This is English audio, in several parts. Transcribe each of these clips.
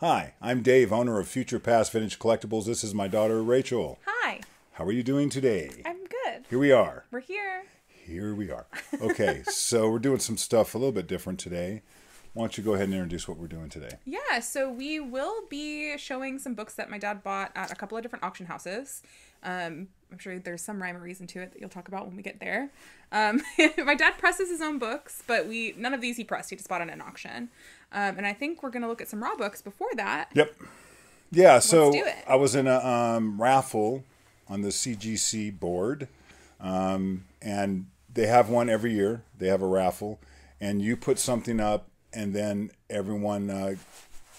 Hi, I'm Dave, owner of Future Past Vintage Collectibles. This is my daughter, Rachel. Hi. How are you doing today? I'm good. Here we are. We're here. Here we are. Okay, so we're doing some stuff a little bit different today. Why don't you go ahead and introduce what we're doing today? Yeah, so we will be showing some books that my dad bought at a couple of different auction houses. I'm sure there's some rhyme or reason to it that you'll talk about when we get there. My dad presses his own books, but none of these he pressed. He just bought at an auction. And I think we're going to look at some raw books before that. Yep. Yeah, so Let's do it. I was in a raffle on the CGC board, and they have one every year. They have a raffle, and you put something up, and then everyone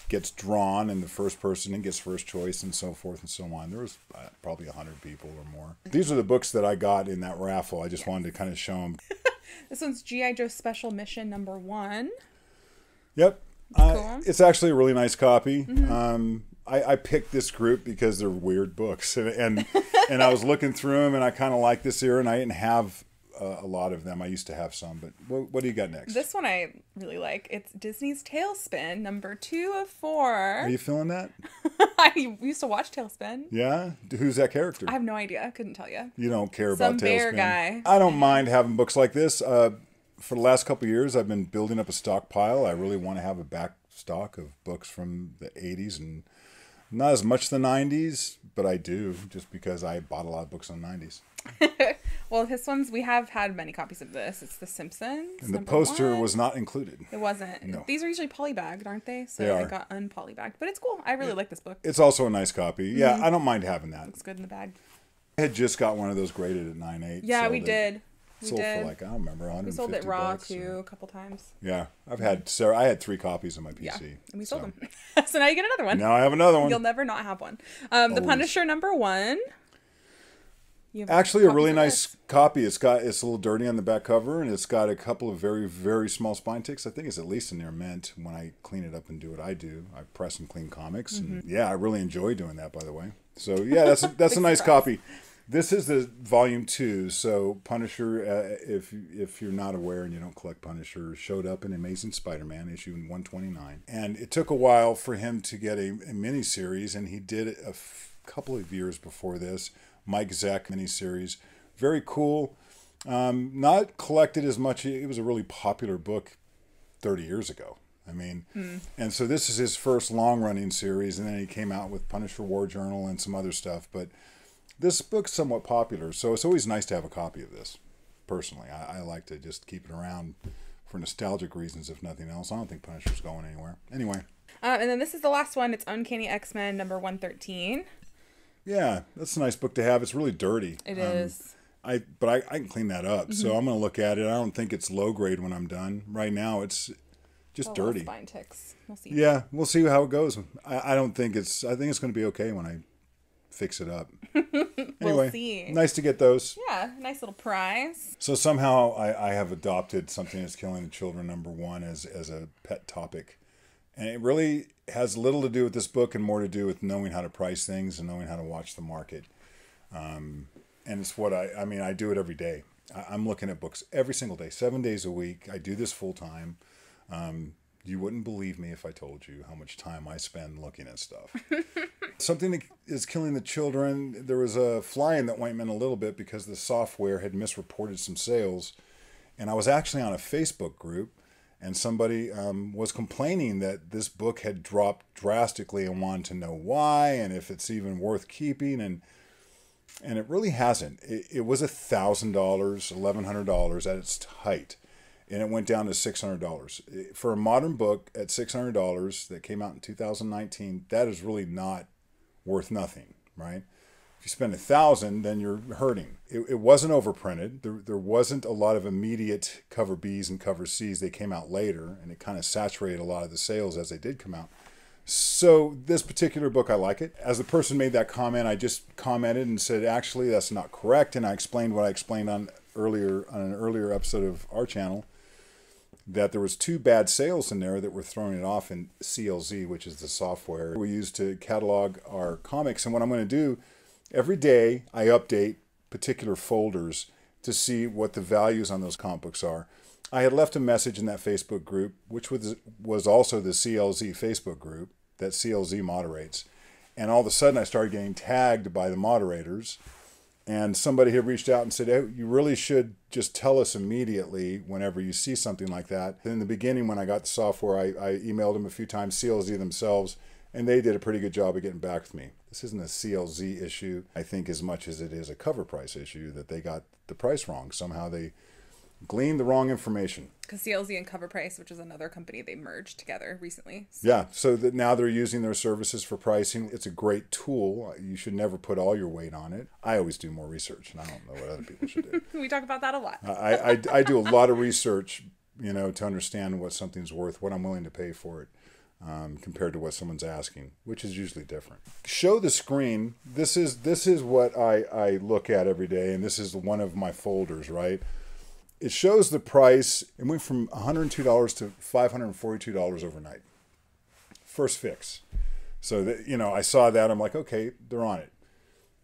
gets drawn, and the first person gets first choice, and so forth and so on. There was probably 100 people or more. These are the books that I got in that raffle. I just wanted to kind of show them. This one's G.I. Joe Special Mission #1. Yep. Cool. It's actually a really nice copy. Mm-hmm. I picked this group because they're weird books, and I was looking through them, and I kind of like this era, and I didn't have a lot of them. I used to have some, but what do you got next? This one I really like. It's Disney's Tailspin, #2 of 4. Are you feeling that? I used to watch Tailspin. Yeah? Who's that character? I have no idea. Couldn't tell you. You don't care Some about bear Tailspin? guy. I don't mind having books like this. For the last couple of years, I've been building up a stockpile. I really want to have a back stock of books from the 80s and not as much the 90s, but I do, just because I bought a lot of books in the 90s. Well, we have had many copies of this. It's The Simpsons. And the #1. poster was not included. It wasn't. No. These are usually polybagged, aren't they? So They are. it got unpolybagged. But it's cool. I really like this book. It's also a nice copy. Yeah, I don't mind having that. Looks good in the bag. I had just got one of those graded at 9.8. Yeah, we did. We Sold did. for like, I don't remember, 150 We sold it raw bucks, too or- a couple times. Yeah, I had 3 copies on my PC. Yeah, and we sold them. So now you get another one. Now I have another one. You'll never not have one. The Punisher #1. Actually, a really nice copy. It's a little dirty on the back cover, and it's got a couple of very, very small spine ticks. I think it's at least in near mint when I clean it up and do what I do. I press and clean comics, and yeah, I really enjoy doing that, by the way. So yeah, that's a nice copy. This is the volume 2. So Punisher, if you're not aware and you don't collect Punisher, showed up in Amazing Spider-Man issue 129, and it took a while for him to get a miniseries, and he did it a couple of years before this. Mike Zeck miniseries, very cool. Not collected as much. It was a really popular book 30 years ago. I mean, and so this is his first long-running series, and then he came out with Punisher War Journal and some other stuff. But this book's somewhat popular, so it's always nice to have a copy of this. Personally, I like to just keep it around for nostalgic reasons, if nothing else. I don't think Punisher's going anywhere. Anyway. And then this is the last one. It's Uncanny X-Men #113. Yeah, that's a nice book to have. It's really dirty. It is. But I can clean that up. So I'm going to look at it. I don't think it's low grade when I'm done. Right now, it's just dirty. Spine ticks. We'll see. Yeah, we'll see how it goes. I think it's going to be okay when I fix it up. Anyway, We'll see. Nice to get those. Yeah, nice little prize. So somehow I have adopted Something That's Killing the Children #1 as a pet topic. And it really has little to do with this book and more to do with knowing how to price things and knowing how to watch the market. And it's what I do it every day. I'm looking at books every single day, 7 days a week. I do this full time. You wouldn't believe me if I told you how much time I spend looking at stuff. Something That Is Killing the Children. There was a fly in that ointment a little bit because the software had misreported some sales. And I was actually on a Facebook group, and somebody was complaining that this book had dropped drastically and wanted to know why and if it's even worth keeping. And it really hasn't. It was $1,000, $1,100 at its height. And it went down to $600. For a modern book at $600 that came out in 2019, that is really not worth nothing, right? If you spend $1,000, then you're hurting. It wasn't overprinted. There wasn't a lot of immediate cover Bs and cover Cs. They came out later, and it kind of saturated a lot of the sales as they did come out. So this particular book, I like it. As the person made that comment, I just commented and said, actually, that's not correct. And I explained what I explained on an earlier episode of our channel, that there was 2 bad sales in there that were throwing it off in CLZ, which is the software we use to catalog our comics. And what I'm going to do, every day I update particular folders to see what the values on those comic books are. I had left a message in that Facebook group, which was also the CLZ Facebook group, that CLZ moderates. And all of a sudden I started getting tagged by the moderators. And somebody had reached out and said, hey, you really should just tell us immediately whenever you see something like that. In the beginning, when I got the software, I emailed them a few times, CLZ themselves, and they did a pretty good job of getting back with me. This isn't a CLZ issue, I think, as much as it is a cover price issue, that they got the price wrong. Somehow they gleaned the wrong information. Because CLZ and Cover Price, which is another company, they merged together recently. So. Yeah, so that now they're using their services for pricing. It's a great tool. You should never put all your weight on it. I always do more research, and I don't know what other people should do. We talk about that a lot. I do a lot of research, to understand what something's worth, what I'm willing to pay for it, compared to what someone's asking, which is usually different. Show the screen. This is what I look at every day, and this is one of my folders, right? It shows the price. It went from $102 to $542 overnight. First fix. So that, I saw that. I'm like, okay, they're on it.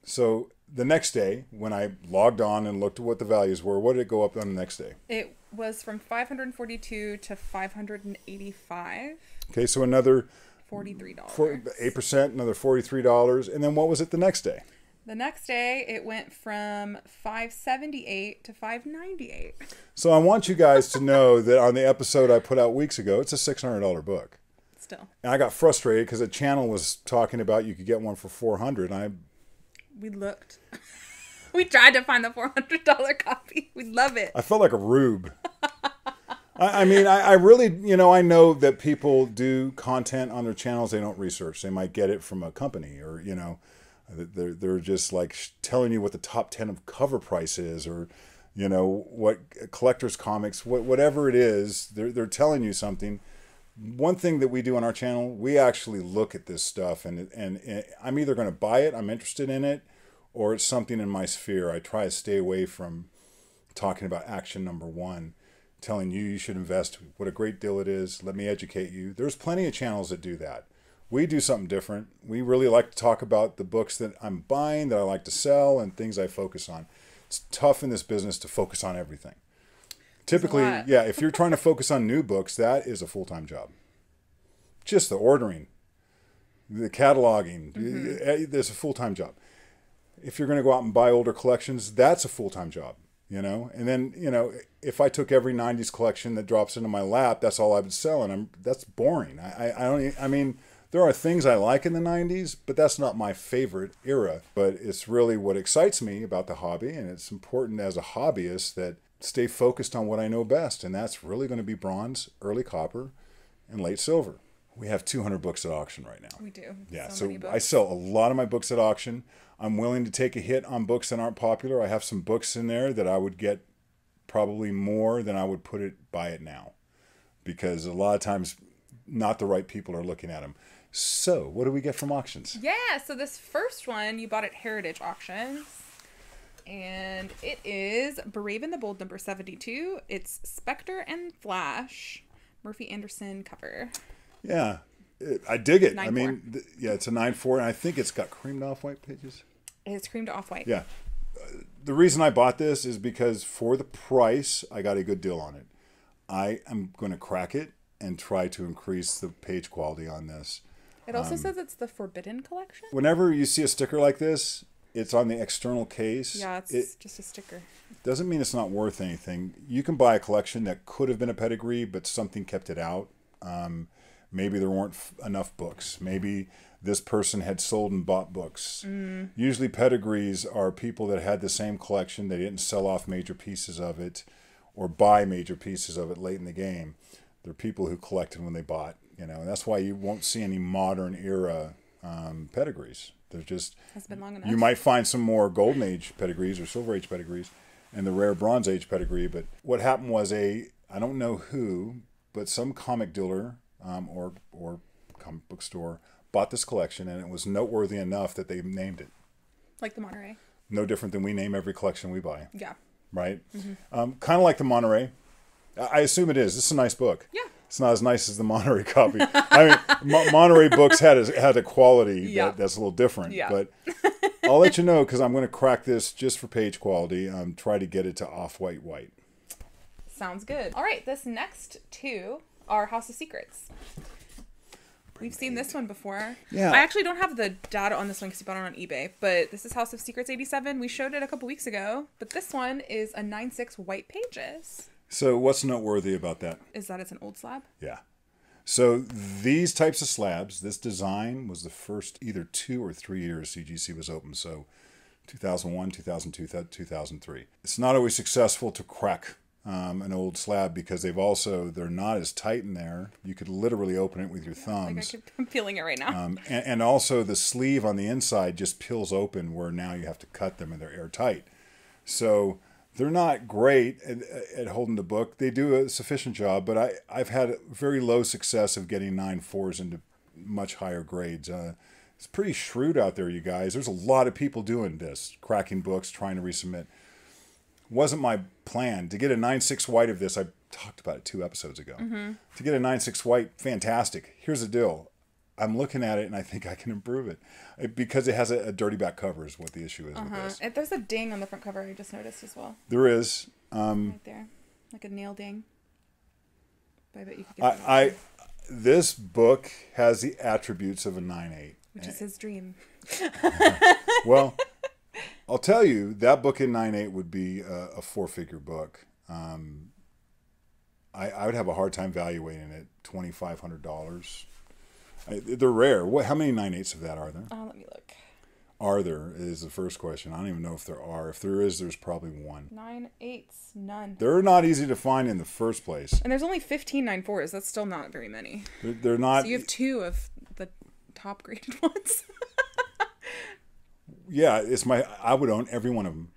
So the next day, when I logged on and looked at what the values were, what did it go up on the next day? It was from $542 to $585. Okay, so another $43. 8%, another $43. And then what was it the next day? The next day, it went from $578 to $598. So I want you guys to know that on the episode I put out weeks ago, it's a $600 book. Still. And I got frustrated because the channel was talking about you could get one for $400. We looked. We tried to find the $400 copy. We love it. I felt like a rube. I mean, I really, I know that people do content on their channels they don't research. They might get it from a company or, they're just like telling you what the top 10 of cover price is, or what collector's comics, whatever it is, they're telling you something. One thing that we do on our channel, we actually look at this stuff, and I'm either going to buy it, I'm interested in it, or it's something in my sphere. I try to stay away from talking about action number one, telling you should invest, what a great deal it is, let me educate you. There's plenty of channels that do that. We do something different. We really like to talk about the books that I'm buying, that I like to sell, and things I focus on. It's tough in this business to focus on everything. Typically, yeah, if you're trying to focus on new books, that is a full-time job. Just the ordering, the cataloging, there's a full-time job. If you're going to go out and buy older collections, that's a full-time job, And then, if I took every 90s collection that drops into my lap, that's all I would sell, and that's boring. I mean, there are things I like in the 90s, but that's not my favorite era. But it's really what excites me about the hobby, and it's important as a hobbyist that stay focused on what I know best, and that's really going to be bronze, early copper, and late silver. We have 200 books at auction right now. We do. Yeah, so I sell a lot of my books at auction. I'm willing to take a hit on books that aren't popular. I have some books in there that I would get probably more than I would buy it now, because a lot of times not the right people are looking at them. So, what do we get from auctions? Yeah, so this first one you bought at Heritage Auctions. And it is Brave and the Bold number 72. It's Spectre and Flash. Murphy Anderson cover. Yeah, I dig it. 9/4. I mean, it's a 9/4, and I think it's got creamed off-white pages. It's creamed off-white. Yeah. The reason I bought this is because for the price, I got a good deal on it. I am going to crack it and try to increase the page quality on this. It also says it's the Forbidden Collection. Whenever you see a sticker like this, it's on the external case. Yeah, it's just a sticker. Doesn't mean it's not worth anything. You can buy a collection that could have been a pedigree, but something kept it out. Maybe there weren't enough books. Maybe this person had sold and bought books. Usually pedigrees are people that had the same collection. They didn't sell off major pieces of it or buy major pieces of it late in the game. They're people who collected when they bought, and that's why you won't see any modern era pedigrees. They're just, has been long enough. You might find some more Golden Age pedigrees or Silver Age pedigrees and the rare Bronze Age pedigree. But what happened was I don't know who, but some comic dealer or comic book store bought this collection, and it was noteworthy enough that they named it. Like the Monterey. No different than we name every collection we buy. Yeah. Right? Kind of like the Monterey. I assume it is. This is a nice book. Yeah. It's not as nice as the Monterey copy. I mean, Monterey books had a quality that's a little different. Yeah. But I'll let you know, because I'm going to crack this just for page quality. Try to get it to off-white white. Sounds good. All right, this next two are House of Secrets. We've seen this one before. Yeah. I actually don't have the data on this one because you bought it on eBay, but this is House of Secrets 87. We showed it a couple weeks ago, but this one is a 9.6 white pages. So what's noteworthy about that? Is that it's an old slab? Yeah. So these types of slabs, this design was the first either 2 or 3 years CGC was open. So 2001, 2002, 2003. It's not always successful to crack an old slab because they're not as tight in there. You could literally open it with your thumbs. I'm feeling it right now. And also the sleeve on the inside just peels open where now you have to cut them and they're airtight. So they're not great at holding the book. They do a sufficient job, but I've had very low success of getting 9.4s into much higher grades. It's pretty shrewd out there, you guys. There's a lot of people doing this, cracking books, trying to resubmit. Wasn't my plan. To get a 9.6 white of this, I talked about it 2 episodes ago. To get a 9.6 white, fantastic. Here's the deal. I'm looking at it and I think I can improve it. Because it has a dirty back cover is what the issue is with this. There's a ding on the front cover I just noticed as well. There is. Right there. Like a nail ding. But I bet you could get that. This book has the attributes of a 9.8. Which is his dream. Well, I'll tell you, that book in 9.8 would be a 4-figure book. I would have a hard time valuating it $2,500. They're rare. How many 9.8s of that are there? Let me look. Are there is the first question. I don't even know if there are. If there is, there's probably one. 9.8s, none. They're not easy to find in the first place. And there's only 15 9.4s. That's still not very many. They're not. So you have 2 of the top graded ones. Yeah, I would own every one of them.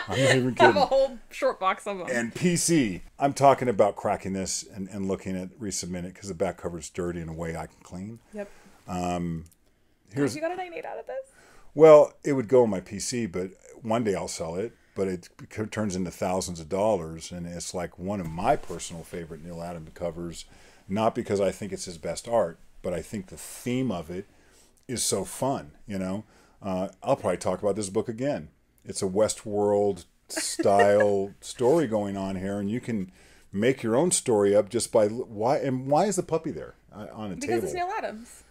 I'm not even kidding. Have a whole short box of them. And PC, I'm talking about cracking this and looking at resubmit it because the back cover's dirty in a way I can clean. Yep. You got a 9.8 out of this? Well, it would go on my PC, but one day I'll sell it. But it turns into thousands of dollars, and it's like one of my personal favorite Neil Adams covers. Not because I think it's his best art, but I think the theme of it is so fun. I'll probably talk about this book again. It's a Westworld style story going on here, and you can make your own story up just by why is the puppy there on a table? Because it's Neil Adams.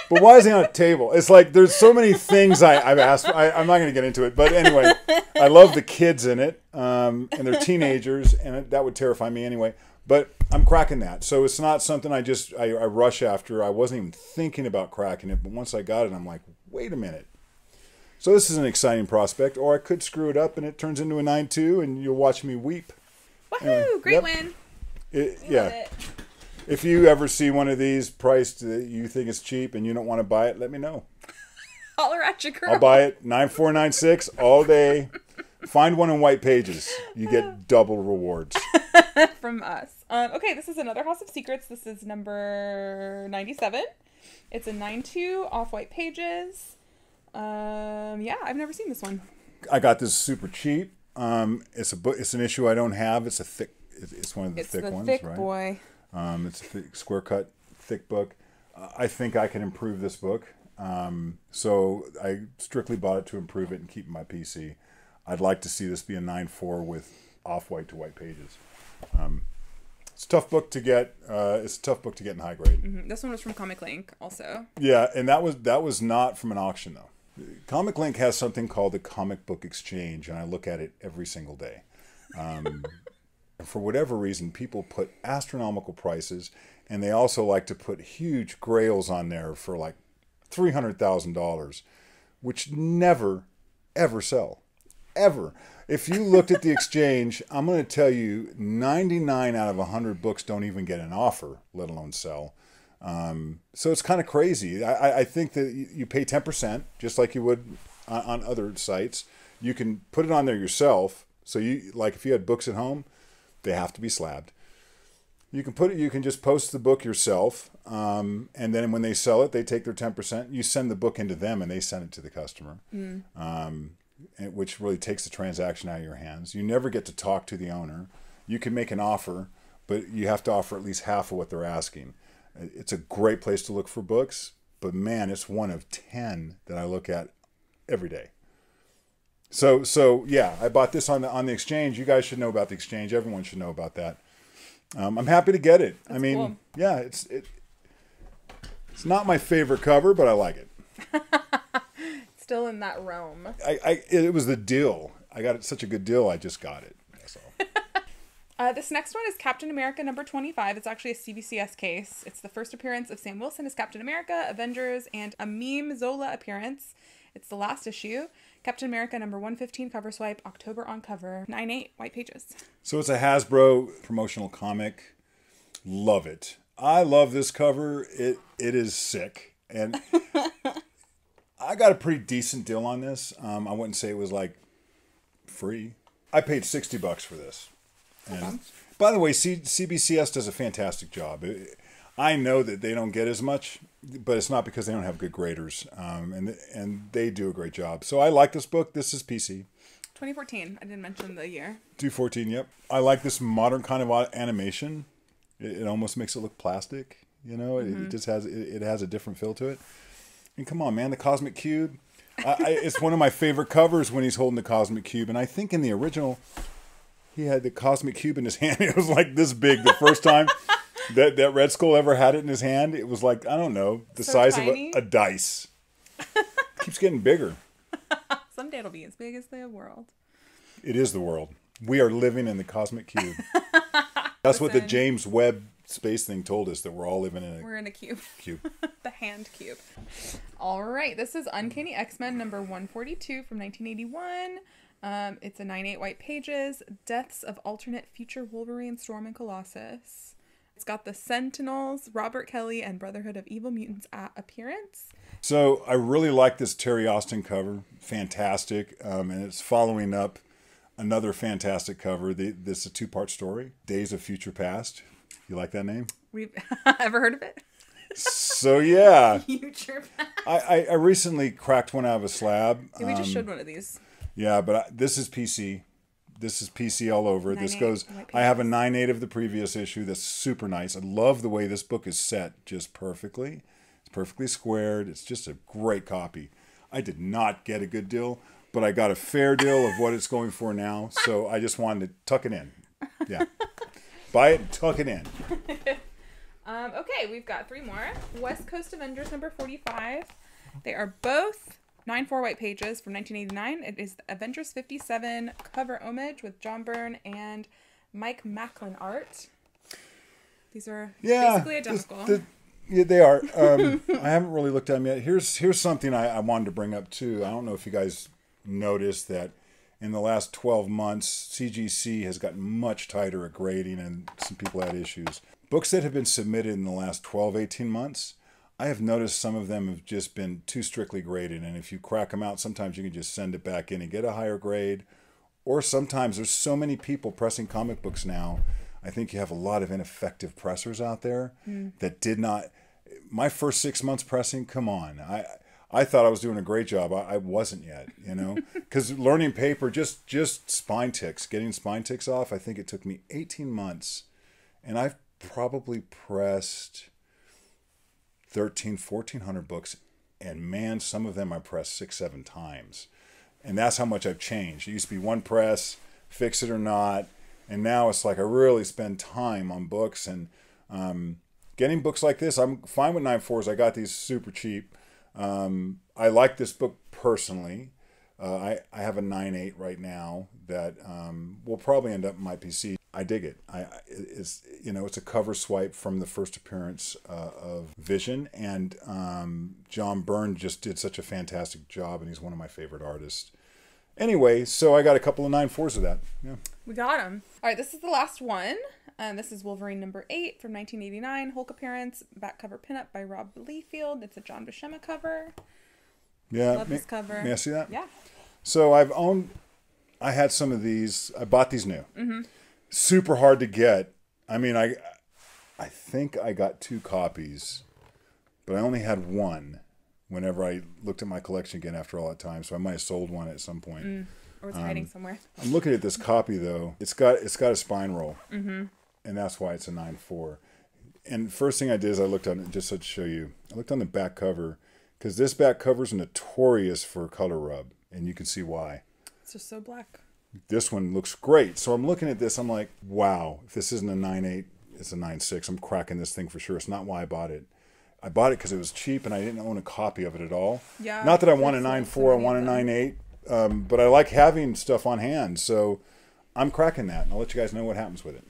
But why is he on a table? It's like there's so many things I've asked. I'm not going to get into it, but anyway, I love the kids in it, and they're teenagers, and that would terrify me anyway. But I'm cracking that, so it's not something I rush after. I wasn't even thinking about cracking it, but once I got it, I'm like, wait a minute. So this is an exciting prospect, or I could screw it up and it turns into a 9.2 and you'll watch me weep. Woohoo! Anyway, Great win. Yeah. If you ever see one of these priced that you think is cheap and you don't want to buy it, let me know. Holler at your girl. I'll buy it. 9.496 all day. Find one in white pages. You get double rewards. From us. Okay, this is another House of Secrets. This is number 97. It's a 9.2 off-white pages. Yeah, I've never seen this one. I got this super cheap. It's a book. It's an issue I don't have. It's a thick. It's one of the thick ones, thick right? Boy. It's a thick, square cut, thick book. I think I can improve this book. So I strictly bought it to improve it and keep it in my PC. I'd like to see this be a 9.4 with off-white to white pages. It's a tough book to get. It's a tough book to get in high grade. Mm-hmm. This one was from Comic Link, also. Yeah, and that was not from an auction though. Comic Link has something called the Comic Book Exchange, and I look at it every single day. For whatever reason, people put astronomical prices, and they also like to put huge grails on there for like $300,000, which never, ever sell. Ever. If you looked at the exchange, I'm going to tell you 99 out of 100 books don't even get an offer, let alone sell. So it's kind of crazy. I think that you pay 10%, just like you would on other sites. You can put it on there yourself. So if you had books at home, they have to be slabbed. You can just post the book yourself. And then when they sell it, they take their 10%. You send the book into them and they send it to the customer. Which really takes the transaction out of your hands. You never get to talk to the owner. You can make an offer, but you have to offer at least half of what they're asking. It's a great place to look for books, but man, it's one of 10 that I look at every day. So yeah, I bought this on the exchange. You guys should know about the exchange. Everyone should know about that. I'm happy to get it. That's cool. Yeah, It's not my favorite cover, but I like it. Still in that realm. It was the deal. I got such a good deal, I just got it. That's all. This next one is Captain America number 25. It's actually a CBCS case. It's the first appearance of Sam Wilson as Captain America, Avengers, and a Meme Zola appearance. It's the last issue. Captain America number 115 cover swipe, October on cover, 9/8, white pages. So it's a Hasbro promotional comic. Love it. I love this cover. It is sick. And I got a pretty decent deal on this. I wouldn't say it was like free. I paid $60 for this. And by the way, CBCS does a fantastic job. I know that they don't get as much, but it's not because they don't have good graders. And they do a great job. So I like this book. This is PC. 2014. I didn't mention the year. 2014, yep. I like this modern kind of animation. It almost makes it look plastic. You know, it just has it has a different feel to it. And come on, man, the Cosmic Cube. It's one of my favorite covers when he's holding the Cosmic Cube. And I think in the original, he had the Cosmic Cube in his hand. It was like this big the first time that Red Skull ever had it in his hand. It was like, I don't know, the size tiny. Of a dice. Keeps getting bigger. Someday it'll be as big as the world. It is the world. We are living in the Cosmic Cube. That's what the James Webb space thing told us, that we're all living in we're in a cube. Cube. The hand cube. All right. This is Uncanny X-Men number 142 from 1981. It's a 9/8 white pages. Deaths of alternate future Wolverine, Storm, and Colossus. It's got the Sentinels, Robert Kelly, and Brotherhood of Evil Mutants appearance. So I really like this Terry Austin cover. Fantastic. And it's following up another fantastic cover. This is a two-part story. Days of Future Past. You like that name? We've ever heard of it? So yeah. Future Past. I recently cracked one out of a slab. Yeah, we just showed one of these. Yeah, but this is PC. This is PC all over. This goes. I have a 9/8 of the previous issue. That's super nice. I love the way this book is set just perfectly. It's perfectly squared. It's just a great copy. I did not get a good deal, but I got a fair deal of what it's going for now. So I just wanted to tuck it in. Yeah. Buy it and tuck it in. Okay, we've got three more. West Coast Avengers number 45. They are both 9/4 white pages from 1989. It is the Avengers 57 cover homage with John Byrne and Mike Macklin art. These are basically identical. Yeah, they are. I haven't really looked at them yet. Here's something I wanted to bring up too. I don't know if you guys noticed that in the last 12 months, CGC has gotten much tighter at grading, and some people had issues. Books that have been submitted in the last 12, 18 months, I have noticed some of them have just been too strictly graded. And if you crack them out, sometimes you can just send it back in and get a higher grade. Or sometimes there's so many people pressing comic books now. I think you have a lot of ineffective pressers out there that did not. My first 6 months pressing, come on. I thought I was doing a great job. I wasn't yet, you know, because learning paper, just spine ticks, getting spine ticks off. I think it took me 18 months, and I've probably pressed 1,400 books, and man, some of them I pressed 6, 7 times, and that's how much I've changed. It used to be one press, fix it or not, and now it's like I really spend time on books, and getting books like this, I'm fine with 9/4s. I got these super cheap. I like this book personally. I have a 9/8 right now that will probably end up in my PC. I dig it. It's a cover swipe from the first appearance of Vision, and John Byrne just did such a fantastic job, and he's one of my favorite artists. Anyway, so I got a couple of 9/4s of that. Yeah, we got them. All right, this is the last one. This is Wolverine number 8 from 1989. Hulk appearance, back cover pinup by Rob Liefeld. It's a John Buscema cover. Yeah, love this cover. May I see that? Yeah. So I had some of these. I bought these new. Mm-hmm. Super hard to get. I mean, I think I got 2 copies, but I only had one whenever I looked at my collection again after all that time. So I might have sold one at some point. Or it's hiding somewhere. I'm looking at this copy though. It's got a spine roll, and that's why it's a 9/4. And first thing I did is I looked on it just to show you. I looked on the back cover because this back cover is notorious for color rub, and you can see why. It's just so black. This one looks great. So I'm looking at this. I'm like, wow, if this isn't a 9/8, it's a 9/6. I'm cracking this thing for sure. It's not why I bought it. I bought it because it was cheap and I didn't own a copy of it at all. Yeah. Not that I want a 9.4, I want a 9.8, but I like having stuff on hand. So I'm cracking that, and I'll let you guys know what happens with it.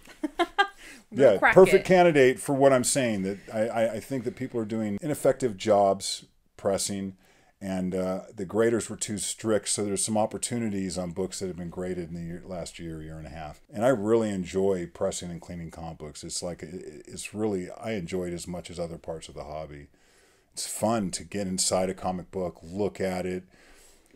Yeah, perfect candidate for what I'm saying. That I think that people are doing ineffective jobs pressing, and the graders were too strict. So there's some opportunities on books that have been graded in the last year and a half. And I really enjoy pressing and cleaning comic books. It's like it's really, I enjoy it as much as other parts of the hobby. It's fun to get inside a comic book, look at it,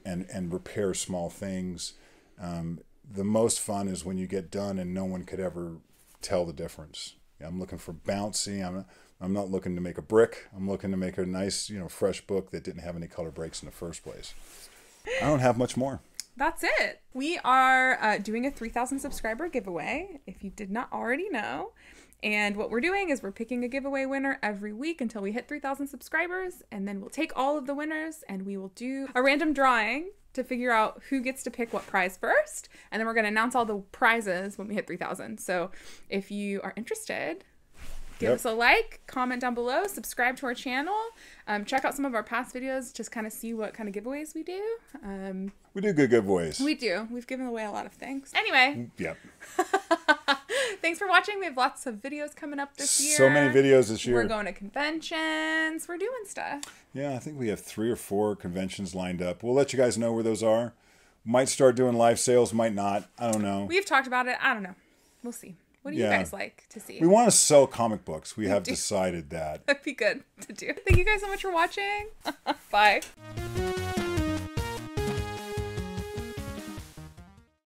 and repair small things. The most fun is when you get done and no one could ever tell the difference. I'm looking for bouncy. I'm not looking to make a brick. I'm looking to make a nice, fresh book that didn't have any color breaks in the first place. I don't have much more. That's it. We are doing a 3,000 subscriber giveaway, if you did not already know. And what we're doing is we're picking a giveaway winner every week until we hit 3,000 subscribers. And then we'll take all of the winners and we will do a random drawing to figure out who gets to pick what prize first. And then we're going to announce all the prizes when we hit 3,000. So if you are interested, give us a like, comment down below, subscribe to our channel, check out some of our past videos, just kind of see what kind of giveaways we do. We do good giveaways. We do. We've given away a lot of things. Anyway. Yep. Thanks for watching. We have lots of videos coming up this year. So many videos this year. We're going to conventions. We're doing stuff. Yeah, I think we have 3 or 4 conventions lined up. We'll let you guys know where those are. Might start doing live sales, might not. I don't know. We've talked about it. I don't know. We'll see. What do you guys like to see? We want to sell comic books. We have decided that. That'd be good to do. Thank you guys so much for watching. Bye.